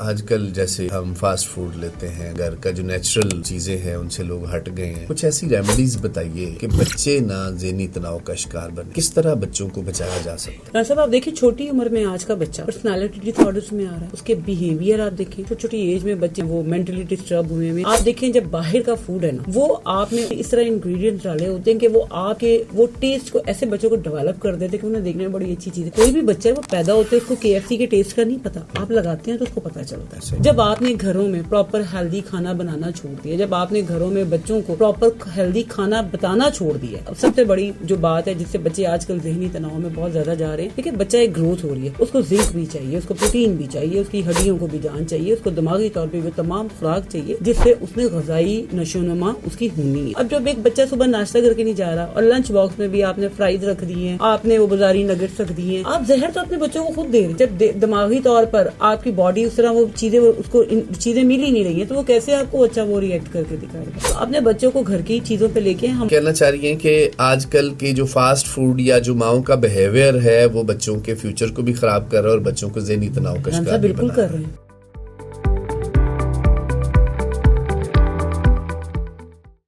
آج کل جیسے ہم فاسٹ فوڈ لیتے ہیں، گھر کا جو نیچرل چیزیں ہیں ان سے لوگ ہٹ گئے ہیں، کچھ ایسی ریمیڈیز بتائیے کہ بچے نہ ذہنی تناؤ کا شکار بنے، کس طرح بچوں کو بچایا جا سکتا ہے؟ صاحب آپ دیکھیں چھوٹی عمر میں آج کا بچہ پرسنالٹی ڈس آرڈرز میں آ رہا ہے، اس کے بیہیویئر آپ دیکھیں، چھوٹی ایج میں بچے وہ مینٹلی ڈسٹرب ہوئے ہیں۔ آپ دیکھیں جب باہر کا فوڈ ہے نا، وہ آپ نے اس طرح انگریڈینٹس ڈالے ہوتے ہیں کہ وہ آپ کے وہ ٹیسٹ کو ایسے بچوں کو ڈیولپ کر دیتے کہ انہیں دیکھنے میں بڑی اچھی چیز ہے۔ کوئی بھی بچہ ہے وہ پیدا ہوتا ہے اس کو KFC کے ٹیسٹ کا نہیں پتا، آپ لگاتے ہیں تو اس کو پتا چلتا ہے۔ جب آپ نے گھروں میں پراپر ہیلدی کھانا بنانا چھوڑ دیا، جب آپ نے گھروں میں بچوں کو پراپر ہیلدی کھانا بتانا چھوڑ دیا، اب سب سے بڑی جو بات ہے جس سے بچے آج کل ذہنی تناؤ میں بہت زیادہ جا رہے ہیں، دیکھیں بچہ ایک گروتھ ہو رہی ہے، اس کو زنک بھی چاہیے، اس کو پروٹین بھی چاہیے، اس کی ہڈیوں کو بھی جان چاہیے، اس کو دماغی طور پہ بھی تمام خوراک چاہیے جس سے اس میں غذائی نشو و نما اس کی ہونی ہے۔ اب جب ایک بچہ صبح ناشتہ کر کے نہیں جا رہا اور لنچ باکس میں بھی آپ نے فرائز رکھ دی ہیں، آپ نے وہ بازاری نگٹس رکھ دی ہیں، آپ زہر تو اپنے بچوں کو خود دے رہے، جب دماغی طور پر آپ کی باڈی اس طرح وہ چیزیں اس کو چیزیں مل ہی نہیں رہی ہیں تو وہ کیسے آپ کو اچھا وہ ریئیکٹ کر کے دکھائے گا؟ اپنے بچوں کو گھر کی چیزوں پہ لے کے ہم کہنا چاہ رہی ہیں کہ آج کل کے جو فاسٹ فوڈ یا جو ماؤں کا بیہیویئر ہے وہ بچوں کے فیوچر کو بھی خراب کر رہا ہے اور بچوں کو ذہنی تناؤ کا شکار بھی بالکل بنا کر رہا رہے ہے۔ ہیں۔